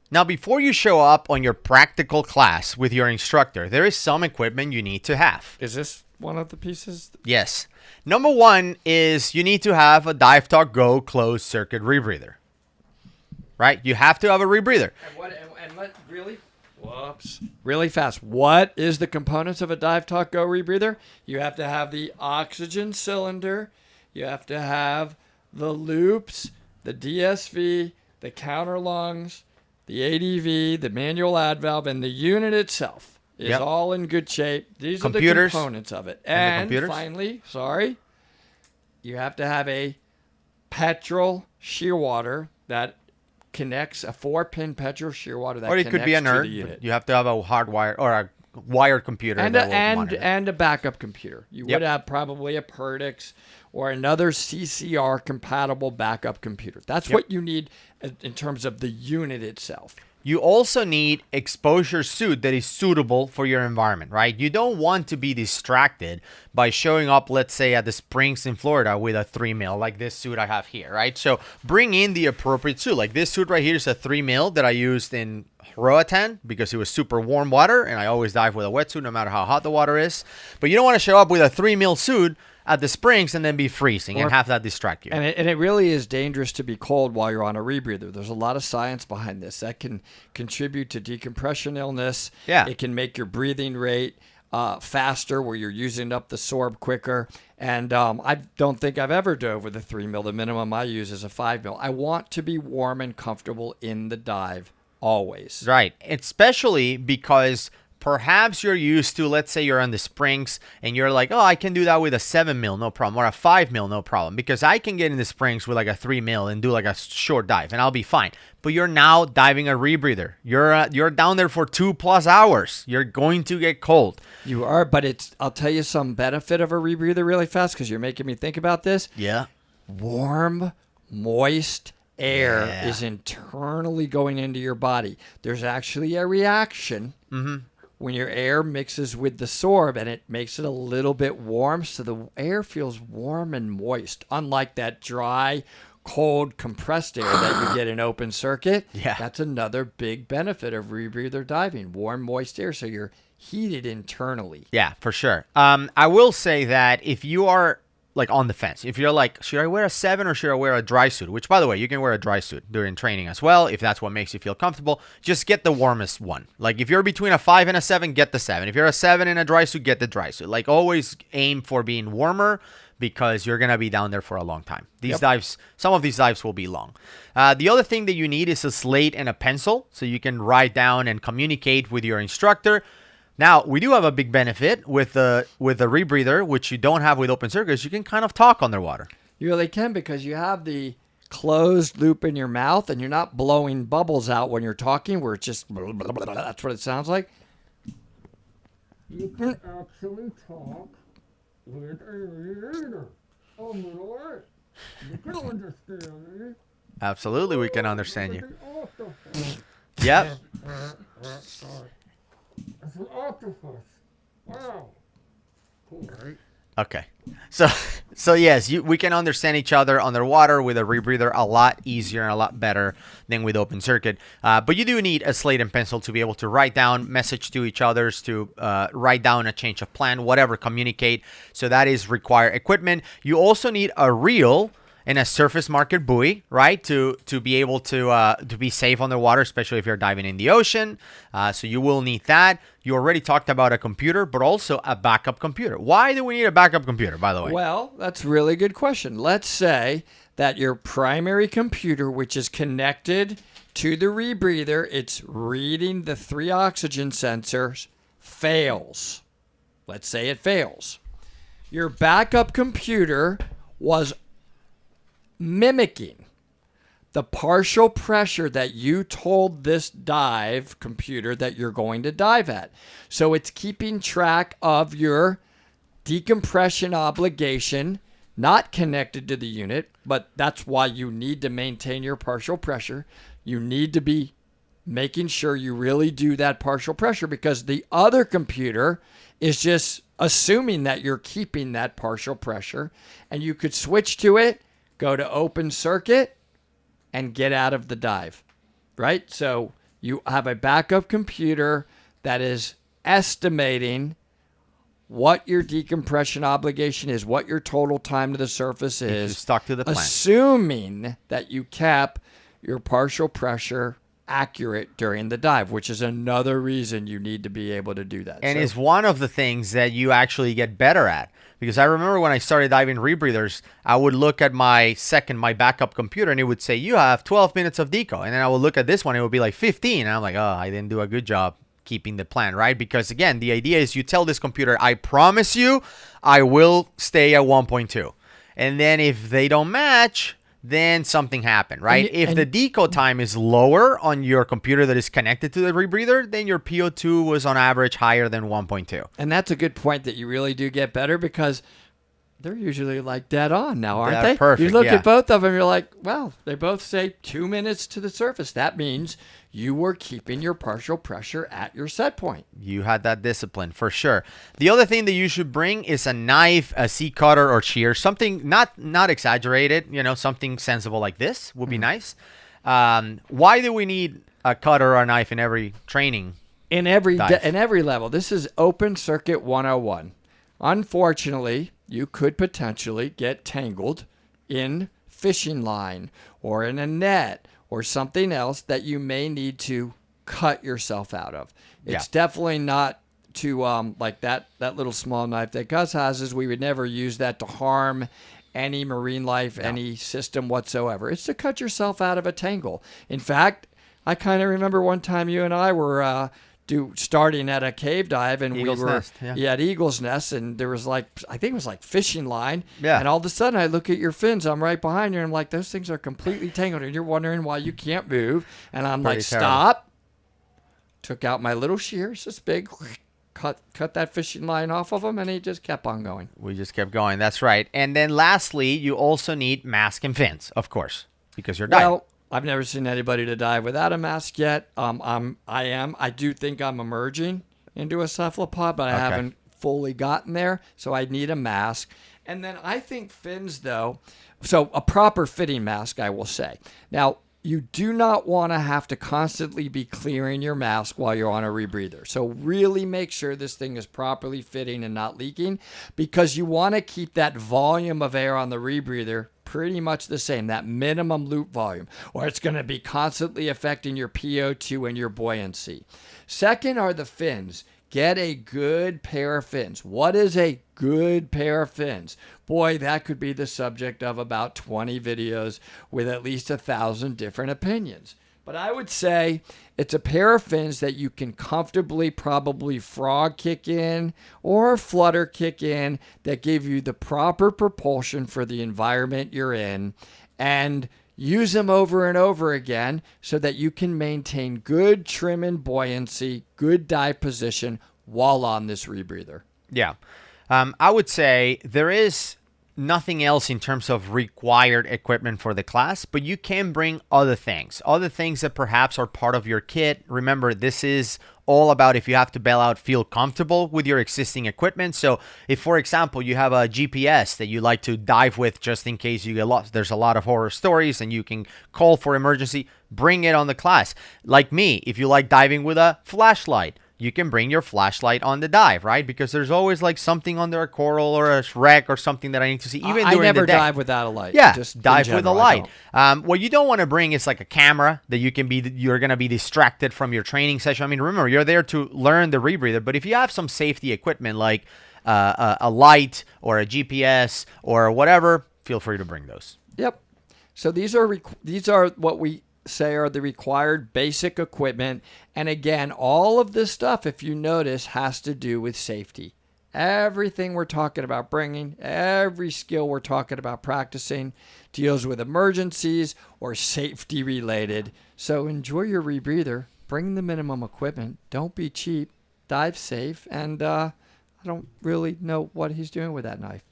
Now, before you show up on your practical class with your instructor, there is some equipment you need to have. Is this one of the pieces? Yes. Number one is you need to have a Dive Talk Go closed circuit rebreather. Right? You have to have a rebreather. Really fast. What is the components of a Dive Talk Go rebreather? You have to have the oxygen cylinder. You have to have the loops, the DSV, the counter lungs, the ADV, the manual ad valve, and the unit itself is all in good shape. These computers, are the components of it. And finally, you have to have a petrol shear water that connects, a 4-pin petrol shear water that connects to the unit. Or it could be a nerd. You have to have a hardwired or a wired computer and a backup computer. You would have probably a Perdix or another CCR compatible backup computer. That's what you need in terms of the unit itself. You also need exposure suit that is suitable for your environment, right? You don't want to be distracted by showing up, let's say, at the Springs in Florida with a 3 mil, like this suit I have here, right? So bring in the appropriate suit. Like this suit right here is a 3 mil that I used in Roatan because it was super warm water, and I always dive with a wetsuit no matter how hot the water is. But you don't want to show up with a 3 mil suit at the Springs and then be freezing and have that distract you. And it really is dangerous to be cold while you're on a rebreather. There's a lot of science behind this that can contribute to decompression illness. Yeah. It can make your breathing rate faster where you're using up the sorb quicker. And I don't think I've ever dove with a 3 mil. The minimum I use is a 5 mil. I want to be warm and comfortable in the dive always. Right. Especially because perhaps you're used to, let's say you're on the Springs and you're like, oh, I can do that with a 7 mil, no problem, or a 5 mil, no problem, because I can get in the Springs with like a 3 mil and do like a short dive and I'll be fine. But you're now diving a rebreather. You're down there for 2+ hours. You're going to get cold. You are, but I'll tell you some benefit of a rebreather really fast because you're making me think about this. Yeah. Warm, moist air is internally going into your body. There's actually a reaction when your air mixes with the sorb, and it makes it a little bit warm, so the air feels warm and moist, unlike that dry, cold, compressed air that you get in open circuit. Yeah. That's another big benefit of rebreather diving, warm, moist air, so you're heated internally. Yeah, for sure. I will say that if you are like on the fence, if you're like, should I wear a 7 or should I wear a dry suit? Which, by the way, you can wear a dry suit during training as well if that's what makes you feel comfortable. Just get the warmest one. Like if you're between a 5 and a 7, get the 7. If you're a 7 in a dry suit, get the dry suit. Like always aim for being warmer because you're going to be down there for a long time. These dives, some of these dives will be long. The other thing that you need is a slate and a pencil so you can write down and communicate with your instructor. Now, we do have a big benefit with the rebreather, which you don't have with open circuits. You can kind of talk underwater. You really can because you have the closed loop in your mouth and you're not blowing bubbles out when you're talking where it's just blah, blah, blah, blah. That's what it sounds like. You can actually talk with a rebreather. Oh, my Lord. You can understand me. Absolutely, we can understand you. Yep. It's an octopus. Wow. Cool, right? Okay. So yes, we can understand each other underwater with a rebreather a lot easier and a lot better than with open circuit. But you do need a slate and pencil to be able to write down message to each others, to write down a change of plan, whatever, communicate. So that is required equipment. You also need a reel and a surface marker buoy, right, to be able to be safe underwater, especially if you're diving in the ocean. So you will need that. You already talked about a computer, but also a backup computer. Why do we need a backup computer, by the way? Well, that's a really good question. Let's say that your primary computer, which is connected to the rebreather, it's reading the 3 oxygen sensors, fails. Let's say it fails. Your backup computer was mimicking the partial pressure that you told this dive computer that you're going to dive at. So it's keeping track of your decompression obligation, not connected to the unit, but that's why you need to maintain your partial pressure. You need to be making sure you really do that partial pressure because the other computer is just assuming that you're keeping that partial pressure, and you could switch to it, go to open circuit, and get out of the dive, right? So You have a backup computer that is estimating what your decompression obligation is, what your total time to the surface If you is, stuck to the plan. assuming that you kept your partial pressure accurate during the dive, which is another reason you need to be able to do that. And So- is one of the things that you actually get better at. Because I remember when I started diving rebreathers, I would look at my backup computer, and it would say, you have 12 minutes of deco. And then I would look at this one, it would be like 15. And I'm like, oh, I didn't do a good job keeping the plan, right? Because again, the idea is you tell this computer, I promise you, I will stay at 1.2. And then if they don't match, then something happened, right? If the deco time is lower on your computer that is connected to the rebreather, then your PO2 was on average higher than 1.2. And that's a good point that you really do get better because they're usually like dead on now, aren't They're they? perfect, You look yeah. at both of them, you're like, well, they both say 2 minutes to the surface. That means you were keeping your partial pressure at your set point. You had that discipline for sure. The other thing that you should bring is a knife, a C cutter or shear, something not exaggerated, something sensible like this would be nice. Why do we need a cutter or a knife in every training? In every Dive. in every level. This is open circuit 101. Unfortunately, you could potentially get tangled in fishing line or in a net or something else that you may need to cut yourself out of. It's definitely not to like that little small knife that Gus has. Is we would never use that to harm any marine life, any system whatsoever. It's to cut yourself out of a tangle. In fact, I kind of remember one time you and I were starting at a cave dive, and Eagle's we were Nest, yeah. at Eagle's Nest, and there was I think it was like fishing line, Yeah. and all of a sudden I look at your fins, I'm right behind you, and I'm like, those things are completely tangled, and you're wondering why you can't move, and I'm Pretty like, terrible. stop, took out my little shears, this big, cut that fishing line off of him, and he just kept on going. We just kept going. That's right. And then lastly, you also need mask and fins, of course, because you're diving. Well, I've never seen anybody to dive without a mask yet. I do think I'm emerging into a cephalopod, but I haven't fully gotten there, so I need a mask. And then I think fins, though, so a proper fitting mask, I will say. Now, you do not want to have to constantly be clearing your mask while you're on a rebreather. So really make sure this thing is properly fitting and not leaking, because you want to keep that volume of air on the rebreather pretty much the same, that minimum loop volume, or it's going to be constantly affecting your PO2 and your buoyancy. Second are the fins. Get a good pair of fins. What is a good pair of fins? Boy, that could be the subject of about 20 videos with at least 1,000 different opinions. But I would say it's a pair of fins that you can comfortably probably frog kick in or flutter kick in that give you the proper propulsion for the environment you're in, and use them over and over again so that you can maintain good trim and buoyancy, good dive position while on this rebreather. Yeah. I would say there is nothing else in terms of required equipment for the class, but you can bring other things that perhaps are part of your kit. Remember, this is all about if you have to bail out, feel comfortable with your existing equipment. So if, for example, you have a GPS that you like to dive with just in case you get lost, there's a lot of horror stories and you can call for emergency, bring it on the class. Like me, if you like diving with a flashlight, you can bring your flashlight on the dive, right? Because there's always like something under a coral or a wreck or something that I need to see. Even I during never the day. dive without a light. Yeah, just in dive with a general, I light. don't. What you don't want to bring is like a camera that you're gonna be distracted from your training session. I mean, remember, you're there to learn the rebreather. But if you have some safety equipment like a light or a GPS or whatever, feel free to bring those. Yep. So these are what we say are the required basic equipment. And again, all of this stuff, if you notice, has to do with safety. Everything we're talking about bringing, every skill we're talking about practicing deals with emergencies or safety related. So enjoy your rebreather, bring the minimum equipment, don't be cheap, dive safe, and I don't really know what he's doing with that knife.